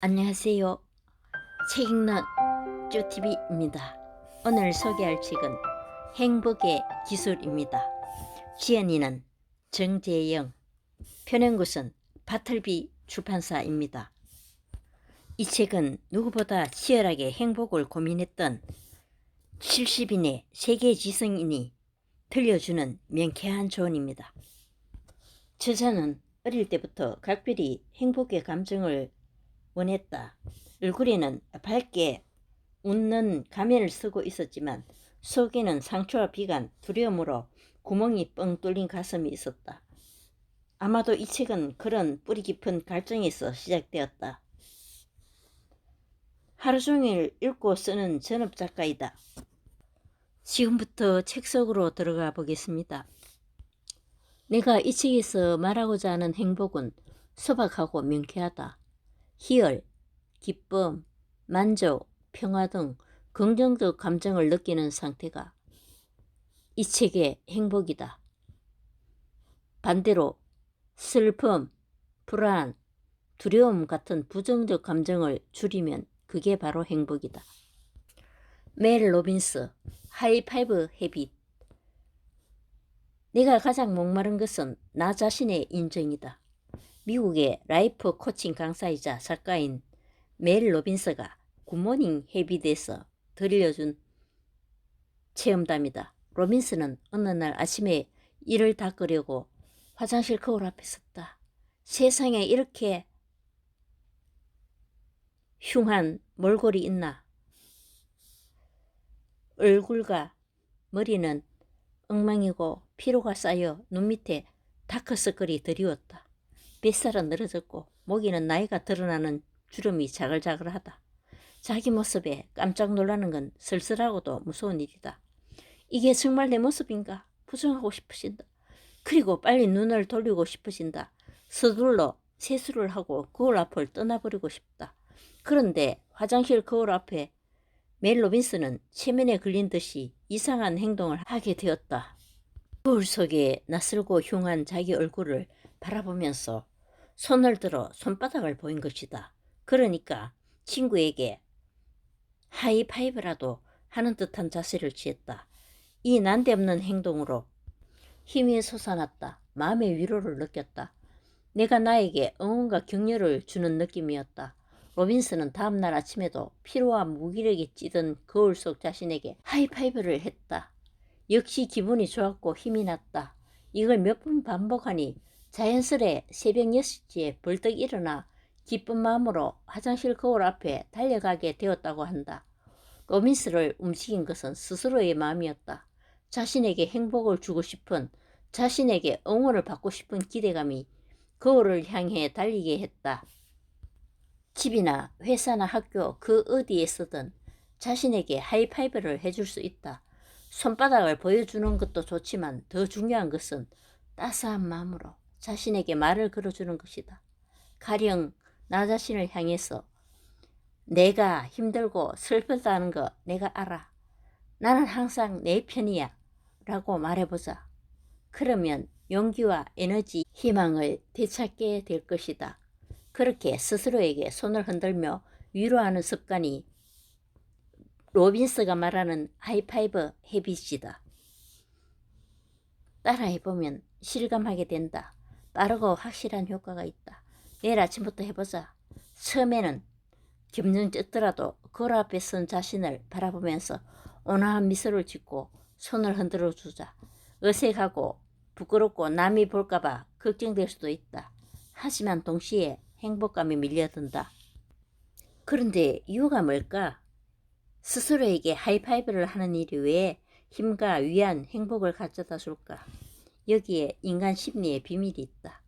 안녕하세요. 책 읽는 쭈TV입니다. 오늘 소개할 책은 행복의 기술입니다. 지연이는 정재영, 편행굿은 바틀비 출판사입니다. 이 책은 누구보다 치열하게 행복을 고민했던 70인의 세계 지성인이 들려주는 명쾌한 조언입니다. 저자는 어릴 때부터 각별히 행복의 감정을 원했다. 얼굴에는 밝게 웃는 가면을 쓰고 있었지만 속에는 상처와 비관, 두려움으로 구멍이 뻥 뚫린 가슴이 있었다. 아마도 이 책은 그런 뿌리 깊은 갈증에서 시작되었다. 하루 종일 읽고 쓰는 전업작가이다. 지금부터 책 속으로 들어가 보겠습니다. 내가 이 책에서 말하고자 하는 행복은 소박하고 명쾌하다. 희열, 기쁨, 만족, 평화 등 긍정적 감정을 느끼는 상태가 이 책의 행복이다. 반대로 슬픔, 불안, 두려움 같은 부정적 감정을 줄이면 그게 바로 행복이다. 멜 로빈스, 하이파이브 헤빗. 내가 가장 목마른 것은 나 자신의 인정이다. 미국의 라이프 코칭 강사이자 작가인 멜 로빈스가 굿모닝 헤빗에서 들려준 체험담이다. 로빈스는 어느 날 아침에 이를 닦으려고 화장실 거울 앞에 섰다. 세상에 이렇게 흉한 몰골이 있나. 얼굴과 머리는 엉망이고 피로가 쌓여 눈 밑에 다크서클이 드리웠다. 뱃살은 늘어졌고 목에는 나이가 드러나는 주름이 자글자글하다. 자기 모습에 깜짝 놀라는 건 쓸쓸하고도 무서운 일이다. 이게 정말 내 모습인가? 부정하고 싶으신다. 그리고 빨리 눈을 돌리고 싶으신다. 서둘러 세수를 하고 거울 앞을 떠나버리고 싶다. 그런데 화장실 거울 앞에 멜 로빈스는 체면에 걸린 듯이 이상한 행동을 하게 되었다. 거울 속에 낯설고 흉한 자기 얼굴을 바라보면서 손을 들어 손바닥을 보인 것이다. 그러니까 친구에게 하이파이브라도 하는 듯한 자세를 취했다. 이 난데없는 행동으로 힘이 솟아났다. 마음의 위로를 느꼈다. 내가 나에게 응원과 격려를 주는 느낌이었다. 로빈스는 다음날 아침에도 피로와 무기력이 찌든 거울 속 자신에게 하이파이브를 했다. 역시 기분이 좋았고 힘이 났다. 이걸 몇 번 반복하니 자연스레 새벽 6시에 벌떡 일어나 기쁜 마음으로 화장실 거울 앞에 달려가게 되었다고 한다. 로빈스를 움직인 것은 스스로의 마음이었다. 자신에게 행복을 주고 싶은, 자신에게 응원을 받고 싶은 기대감이 거울을 향해 달리게 했다. 집이나 회사나 학교 그 어디에서든 자신에게 하이파이브를 해줄 수 있다. 손바닥을 보여주는 것도 좋지만 더 중요한 것은 따스한 마음으로 자신에게 말을 걸어주는 것이다. 가령 나 자신을 향해서 내가 힘들고 슬프다는 거 내가 알아. 나는 항상 내 편이야 라고 말해보자. 그러면 용기와 에너지, 희망을 되찾게 될 것이다. 그렇게 스스로에게 손을 흔들며 위로하는 습관이 로빈스가 말하는 하이파이브 헤빗이다. 따라해보면 실감하게 된다. 빠르고 확실한 효과가 있다. 내일 아침부터 해보자. 처음에는 겸정쩍더라도 거울 앞에 선 자신을 바라보면서 온화한 미소를 짓고 손을 흔들어 주자. 어색하고 부끄럽고 남이 볼까봐 걱정될 수도 있다. 하지만 동시에 행복감이 밀려든다. 그런데 이유가 뭘까? 스스로에게 하이파이브를 하는 일이 왜 힘과 위안, 행복을 가져다 줄까? 여기에 인간 심리의 비밀이 있다.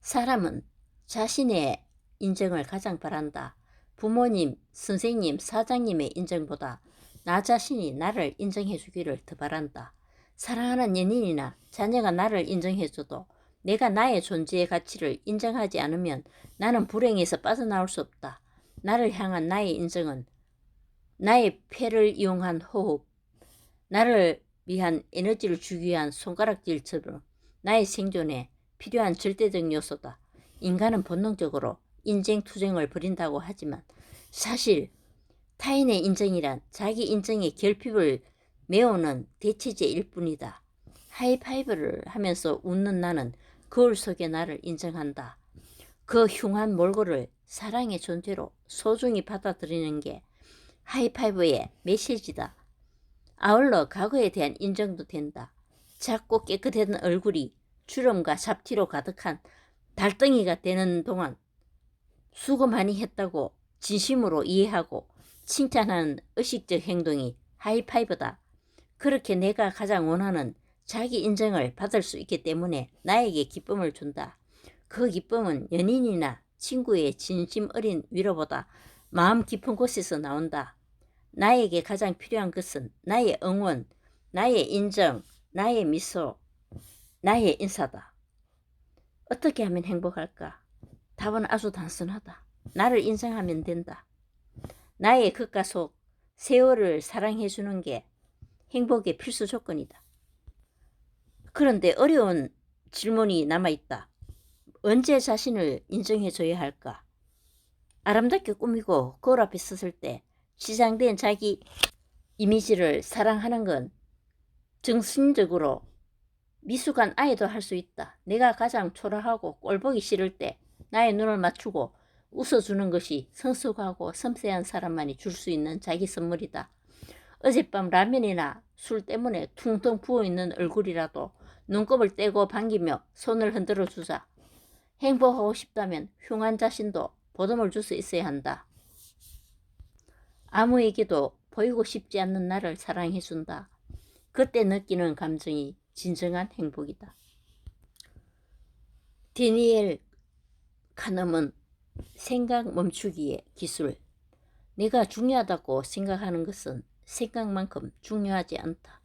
사람은 자신의 인정을 가장 바란다. 부모님, 선생님, 사장님의 인정보다 나 자신이 나를 인정해 주기를 더 바란다. 사랑하는 연인이나 자녀가 나를 인정해줘도 내가 나의 존재의 가치를 인정하지 않으면 나는 불행에서 빠져나올 수 없다. 나를 향한 나의 인정은 나의 폐를 이용한 호흡, 나를 위한 에너지를 주기 위한 손가락질처럼 나의 생존에 필요한 절대적 요소다. 인간은 본능적으로 인쟁투쟁을 벌인다고 하지만 사실 타인의 인정이란 자기 인정의 결핍을 메우는 대체제일 뿐이다. 하이파이브를 하면서 웃는 나는 거울 속의 나를 인정한다. 그 흉한 몰골을 사랑의 존재로 소중히 받아들이는 게 하이파이브의 메시지다. 아울러 과거에 대한 인정도 된다. 작고 깨끗한 얼굴이 주름과 잡티로 가득한 달덩이가 되는 동안 수고 많이 했다고 진심으로 이해하고 칭찬하는 의식적 행동이 하이파이브다. 그렇게 내가 가장 원하는 자기 인정을 받을 수 있기 때문에 나에게 기쁨을 준다. 그 기쁨은 연인이나 친구의 진심 어린 위로보다 마음 깊은 곳에서 나온다. 나에게 가장 필요한 것은 나의 응원, 나의 인정, 나의 미소, 나의 인사다. 어떻게 하면 행복할까? 답은 아주 단순하다. 나를 인정하면 된다. 나의 겉과 속, 세월을 사랑해주는 게 행복의 필수 조건이다. 그런데 어려운 질문이 남아있다. 언제 자신을 인정해줘야 할까? 아름답게 꾸미고 거울 앞에 섰을 때 지장된 자기 이미지를 사랑하는 건 정신적으로 미숙한 아이도 할 수 있다. 내가 가장 초라하고 꼴보기 싫을 때 나의 눈을 맞추고 웃어주는 것이 성숙하고 섬세한 사람만이 줄 수 있는 자기 선물이다. 어젯밤 라면이나 술 때문에 퉁퉁 부어있는 얼굴이라도 눈곱을 떼고 반기며 손을 흔들어 주자. 행복하고 싶다면 흉한 자신도 보듬을 줄 수 있어야 한다. 아무에게도 보이고 싶지 않는 나를 사랑해준다. 그때 느끼는 감정이 진정한 행복이다. 데니엘 카넘은 생각 멈추기의 기술. 내가 중요하다고 생각하는 것은 생각만큼 중요하지 않다.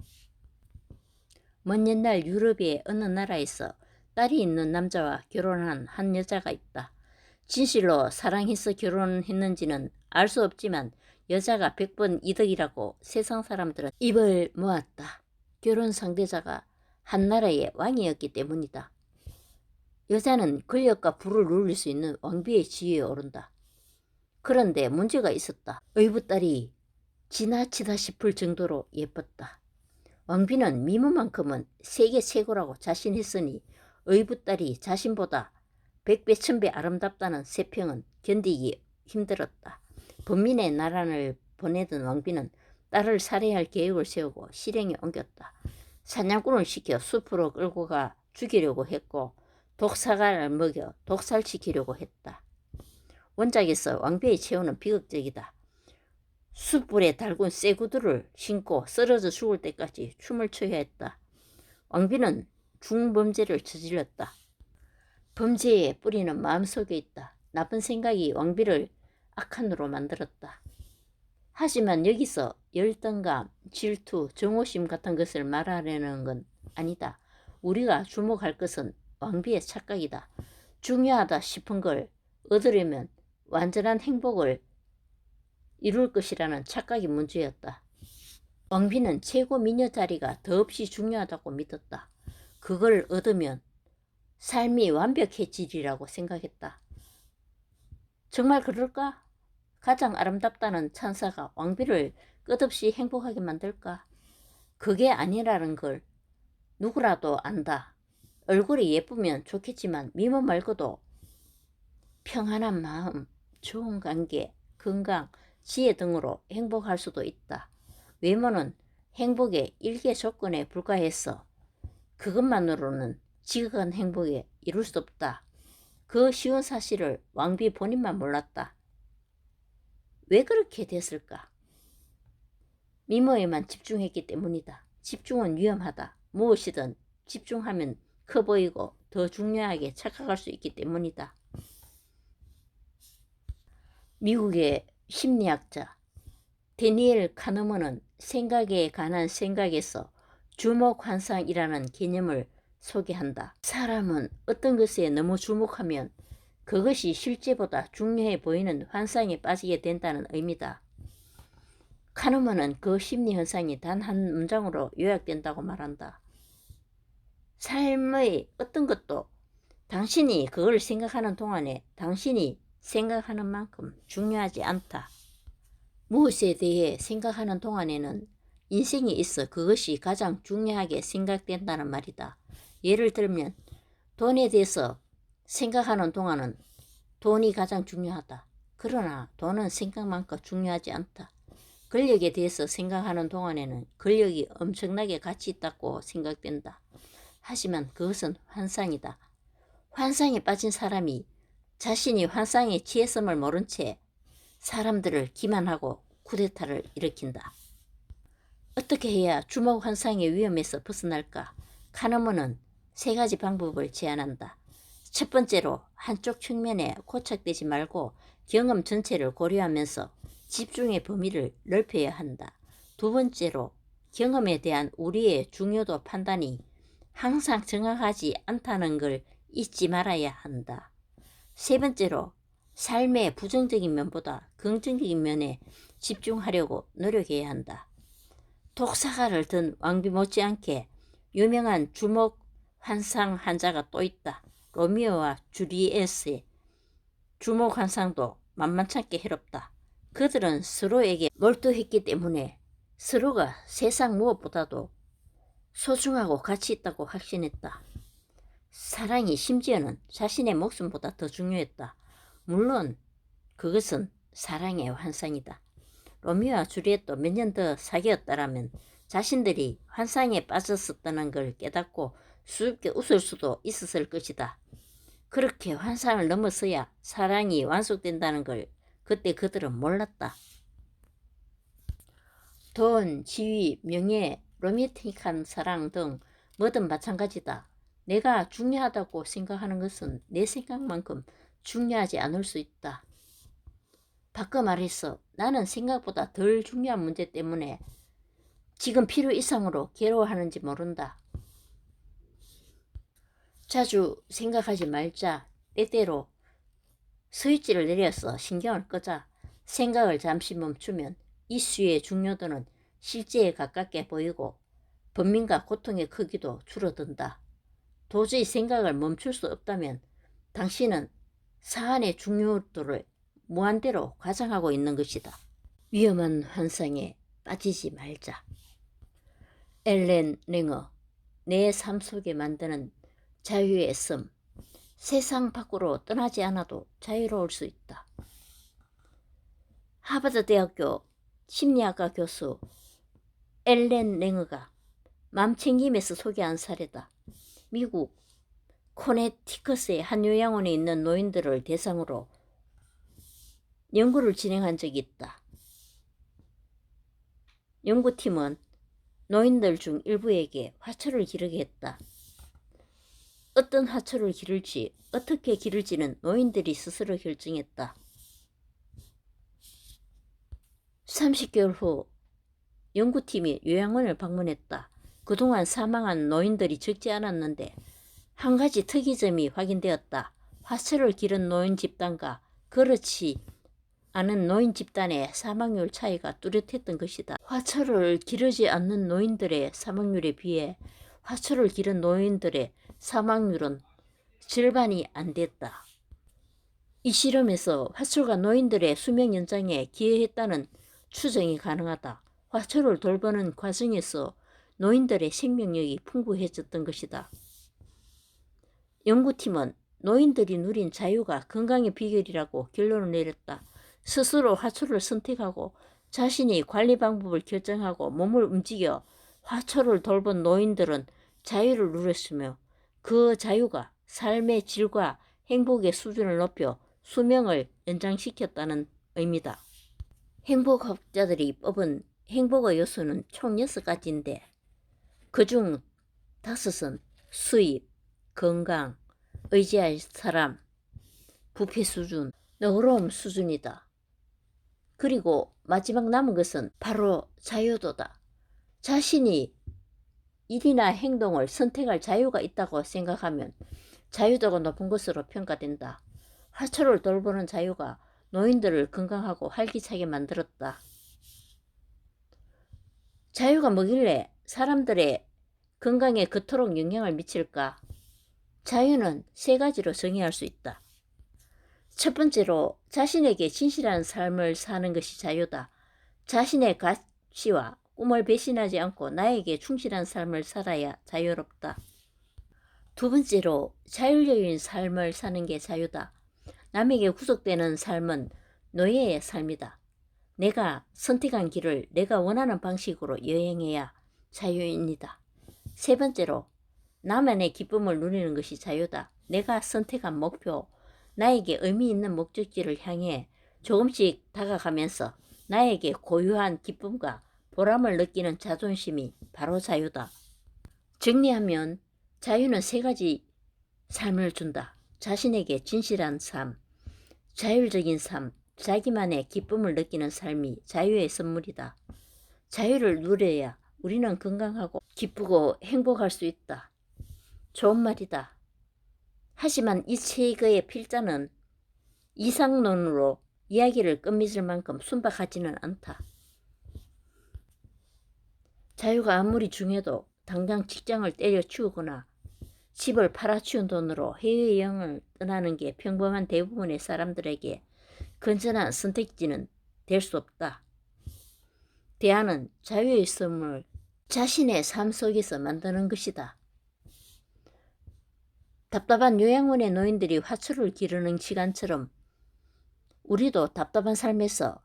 먼 옛날 유럽의 어느 나라에서 딸이 있는 남자와 결혼한 한 여자가 있다. 진실로 사랑해서 결혼했는지는 알 수 없지만 여자가 100번 이득이라고 세상 사람들은 입을 모았다. 결혼 상대자가 한 나라의 왕이었기 때문이다. 여자는 권력과 부를 누릴 수 있는 왕비의 지위에 오른다. 그런데 문제가 있었다. 의붓딸이 지나치다 싶을 정도로 예뻤다. 왕비는 미모만큼은 세계 최고라고 자신했으니 의붓딸이 자신보다 100배 1000배 아름답다는 세평은 견디기 힘들었다. 범민의 나라를 보내던 왕비는 딸을 살해할 계획을 세우고 실행에 옮겼다. 사냥꾼을 시켜 숲으로 끌고 가 죽이려고 했고 독사과를 먹여 독살시키려고 했다. 원작에서 왕비의 최후는 비극적이다. 숯불에 달군 쇠구두를 신고 쓰러져 죽을 때까지 춤을 춰야 했다. 왕비는 중범죄를 저질렀다. 범죄의 뿌리는 마음속에 있다. 나쁜 생각이 왕비를 악한으로 만들었다. 하지만 여기서 열등감, 질투, 정오심 같은 것을 말하려는 건 아니다. 우리가 주목할 것은 왕비의 착각이다. 중요하다 싶은 걸 얻으려면 완전한 행복을 이룰 것이라는 착각이 문제였다. 왕비는 최고 미녀 자리가 더없이 중요하다고 믿었다. 그걸 얻으면 삶이 완벽해지리라고 생각했다. 정말 그럴까? 가장 아름답다는 찬사가 왕비를 끝없이 행복하게 만들까? 그게 아니라는 걸 누구라도 안다. 얼굴이 예쁘면 좋겠지만 미모 말고도 평안한 마음, 좋은 관계, 건강, 지혜 등으로 행복할 수도 있다. 외모는 행복의 일개 조건에 불과해서 그것만으로는 지극한 행복에 이룰 수 없다. 그 쉬운 사실을 왕비 본인만 몰랐다. 왜 그렇게 됐을까? 미모에만 집중했기 때문이다. 집중은 위험하다. 무엇이든 집중하면 커 보이고 더 중요하게 착각할 수 있기 때문이다. 미국의 심리학자 데니엘 카너먼은 생각에 관한 생각에서 주목환상이라는 개념을 소개한다. 사람은 어떤 것에 너무 주목하면 그것이 실제보다 중요해 보이는 환상에 빠지게 된다는 의미다. 카너먼은 그 심리현상이 단 한 문장으로 요약된다고 말한다. 삶의 어떤 것도 당신이 그걸 생각하는 동안에 당신이 생각하는 만큼 중요하지 않다. 무엇에 대해 생각하는 동안에는 인생이 있어 그것이 가장 중요하게 생각된다는 말이다. 예를 들면 돈에 대해서 생각하는 동안은 돈이 가장 중요하다. 그러나 돈은 생각만큼 중요하지 않다. 권력에 대해서 생각하는 동안에는 권력이 엄청나게 가치 있다고 생각된다. 하지만 그것은 환상이다. 환상에 빠진 사람이 자신이 환상에 취했음을 모른 채 사람들을 기만하고 쿠데타를 일으킨다. 어떻게 해야 주목 환상의 위험에서 벗어날까? 카너먼은 3가지 방법을 제안한다. 첫 번째로 한쪽 측면에 고착되지 말고 경험 전체를 고려하면서 집중의 범위를 넓혀야 한다. 두 번째로 경험에 대한 우리의 중요도 판단이 항상 정확하지 않다는 걸 잊지 말아야 한다. 세 번째로 삶의 부정적인 면보다 긍정적인 면에 집중하려고 노력해야 한다. 독사가를 든 왕비 못지않게 유명한 주목 환상 환자가 또 있다. 로미오와 줄리엣의 주목 환상도 만만찮게 해롭다. 그들은 서로에게 몰두했기 때문에 서로가 세상 무엇보다도 소중하고 가치 있다고 확신했다. 사랑이 심지어는 자신의 목숨보다 더 중요했다. 물론 그것은 사랑의 환상이다. 로미오와 줄리엣도 몇 년 더 사귀었다라면 자신들이 환상에 빠졌었다는 걸 깨닫고 수줍게 웃을 수도 있었을 것이다. 그렇게 환상을 넘어서야 사랑이 완숙된다는 걸 그때 그들은 몰랐다. 돈, 지위, 명예, 로맨틱한 사랑 등 뭐든 마찬가지다. 내가 중요하다고 생각하는 것은 내 생각만큼 중요하지 않을 수 있다. 바꿔 말해서 나는 생각보다 덜 중요한 문제 때문에 지금 필요 이상으로 괴로워하는지 모른다. 자주 생각하지 말자. 때때로 스위치를 내려서 신경을 끄자. 생각을 잠시 멈추면 이슈의 중요도는 실제에 가깝게 보이고 번민과 고통의 크기도 줄어든다. 도저히 생각을 멈출 수 없다면 당신은 사안의 중요도를 무한대로 과장하고 있는 것이다. 위험한 환상에 빠지지 말자. 엘렌 랭어, 내 삶 속에 만드는 자유의 씀. 세상 밖으로 떠나지 않아도 자유로울 수 있다. 하버드 대학교 심리학과 교수 엘렌 랭어가 맘챙김에서 소개한 사례다. 미국 코네티컷의 한 요양원에 있는 노인들을 대상으로 연구를 진행한 적이 있다. 연구팀은 노인들 중 일부에게 화초를 기르게 했다. 어떤 화초를 기를지 어떻게 기를지는 노인들이 스스로 결정했다. 30개월 후 연구팀이 요양원을 방문했다. 그동안 사망한 노인들이 적지 않았는데 한 가지 특이점이 확인되었다. 화초를 기른 노인 집단과 그렇지 않은 노인 집단의 사망률 차이가 뚜렷했던 것이다. 화초를 기르지 않는 노인들의 사망률에 비해 화초를 기른 노인들의 사망률은 절반이 안 됐다. 이 실험에서 화초가 노인들의 수명 연장에 기여했다는 추정이 가능하다. 화초를 돌보는 과정에서 노인들의 생명력이 풍부해졌던 것이다. 연구팀은 노인들이 누린 자유가 건강의 비결이라고 결론을 내렸다. 스스로 화초를 선택하고 자신이 관리 방법을 결정하고 몸을 움직여 화초를 돌본 노인들은 자유를 누렸으며 그 자유가 삶의 질과 행복의 수준을 높여 수명을 연장시켰다는 의미다. 행복학자들이 뽑은 행복의 요소는 총 6가지인데 그중 5은 수입, 건강, 의지할 사람, 부패 수준, 너그러움 수준이다. 그리고 마지막 남은 것은 바로 자유도다. 자신이 일이나 행동을 선택할 자유가 있다고 생각하면 자유도가 높은 것으로 평가된다. 화초를 돌보는 자유가 노인들을 건강하고 활기차게 만들었다. 자유가 뭐길래 사람들의 건강에 그토록 영향을 미칠까? 자유는 3가지로 정의할 수 있다. 첫 번째로 자신에게 진실한 삶을 사는 것이 자유다. 자신의 가치와 꿈을 배신하지 않고 나에게 충실한 삶을 살아야 자유롭다. 두 번째로 자율적인 삶을 사는 게 자유다. 남에게 구속되는 삶은 노예의 삶이다. 내가 선택한 길을 내가 원하는 방식으로 여행해야 자유인이다. 세 번째로 나만의 기쁨을 누리는 것이 자유다. 내가 선택한 목표, 나에게 의미 있는 목적지를 향해 조금씩 다가가면서 나에게 고유한 기쁨과 보람을 느끼는 자존심이 바로 자유다. 정리하면 자유는 세 가지 삶을 준다. 자신에게 진실한 삶, 자율적인 삶, 자기만의 기쁨을 느끼는 삶이 자유의 선물이다. 자유를 누려야 우리는 건강하고 기쁘고 행복할 수 있다. 좋은 말이다. 하지만 이 책의 필자는 이상론으로 이야기를 끝맺을 만큼 순박하지는 않다. 자유가 아무리 중요해도 당장 직장을 때려치우거나 집을 팔아치운 돈으로 해외여행을 떠나는 게 평범한 대부분의 사람들에게 건전한 선택지는 될 수 없다. 대안은 자유의 삶을 자신의 삶 속에서 만드는 것이다. 답답한 요양원의 노인들이 화초를 기르는 시간처럼 우리도 답답한 삶에서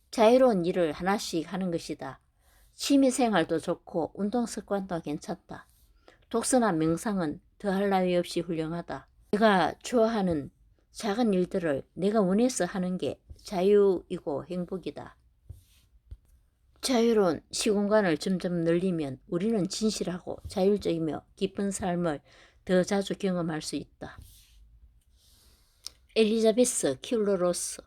자유로운 일을 하나씩 하는 것이다. 취미생활도 좋고 운동습관도 괜찮다. 독서나 명상은 더할 나위 없이 훌륭하다. 내가 좋아하는 작은 일들을 내가 원해서 하는 게 자유이고 행복이다. 자유로운 시공간을 점점 늘리면 우리는 진실하고 자율적이며 기쁜 삶을 더 자주 경험할 수 있다. 엘리자베스 킬러로스.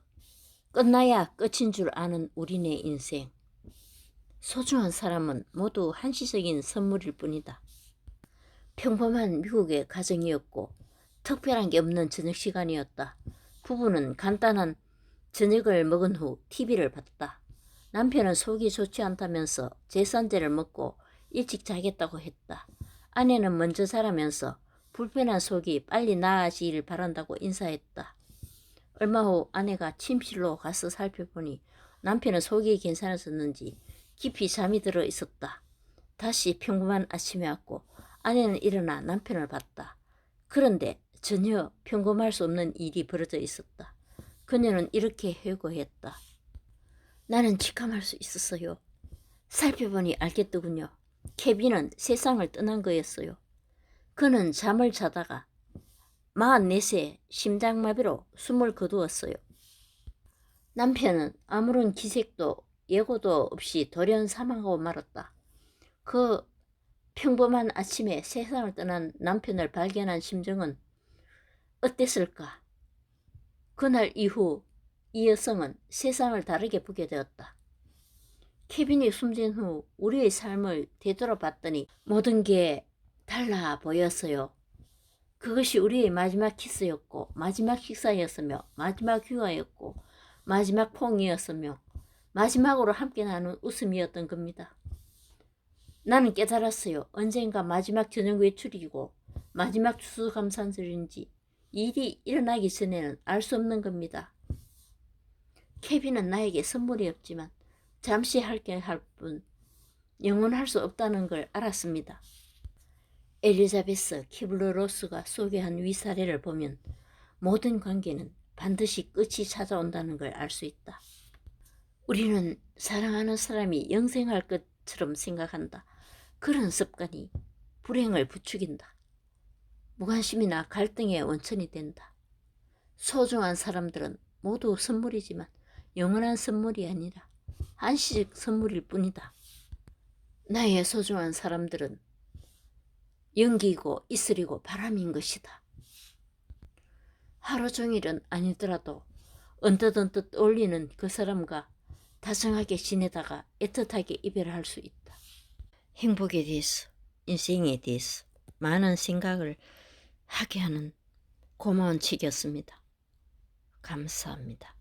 끝나야 끝인 줄 아는 우리네 인생. 소중한 사람은 모두 한시적인 선물일 뿐이다. 평범한 미국의 가정이었고 특별한 게 없는 저녁 시간이었다. 부부는 간단한 저녁을 먹은 후 TV를 봤다. 남편은 속이 좋지 않다면서 제선제를 먹고 일찍 자겠다고 했다. 아내는 먼저 자라면서 불편한 속이 빨리 나아지길 바란다고 인사했다. 얼마 후 아내가 침실로 가서 살펴보니 남편은 속이 괜찮아졌는지 깊이 잠이 들어 있었다. 다시 평범한 아침이 왔고 아내는 일어나 남편을 봤다. 그런데 전혀 평범할 수 없는 일이 벌어져 있었다. 그녀는 이렇게 회고했다. 나는 직감할 수 있었어요. 살펴보니 알겠더군요. 케빈은 세상을 떠난 거였어요. 그는 잠을 자다가 44세 심장마비로 숨을 거두었어요. 남편은 아무런 기색도 예고도 없이 돌연 사망하고 말았다. 그 평범한 아침에 세상을 떠난 남편을 발견한 심정은 어땠을까? 그날 이후 이 여성은 세상을 다르게 보게 되었다. 케빈이 숨진 후 우리의 삶을 되돌아봤더니 모든 게 달라 보였어요. 그것이 우리의 마지막 키스였고 마지막 식사였으며 마지막 휴가였고 마지막 포옹이었으며 마지막으로 함께 나눈 웃음이었던 겁니다. 나는 깨달았어요. 언젠가 마지막 저녁 외출이고 마지막 추수감사절인지 일이 일어나기 전에는 알 수 없는 겁니다. 케빈은 나에게 선물이 없지만 잠시 할게 할 뿐 영원할 수 없다는 걸 알았습니다. 엘리자베스 키블러로스가 소개한 위사례를 보면 모든 관계는 반드시 끝이 찾아온다는 걸 알 수 있다. 우리는 사랑하는 사람이 영생할 것처럼 생각한다. 그런 습관이 불행을 부추긴다. 무관심이나 갈등의 원천이 된다. 소중한 사람들은 모두 선물이지만 영원한 선물이 아니라 한시적 선물일 뿐이다. 나의 소중한 사람들은 연기이고 이슬이고 바람인 것이다. 하루 종일은 아니더라도 언뜻언뜻 떠올리는 그 사람과 다정하게 지내다가 애틋하게 이별할 수 있다. 행복에 대해서, 인생에 대해서 많은 생각을 하게 하는 고마운 책이었습니다. 감사합니다.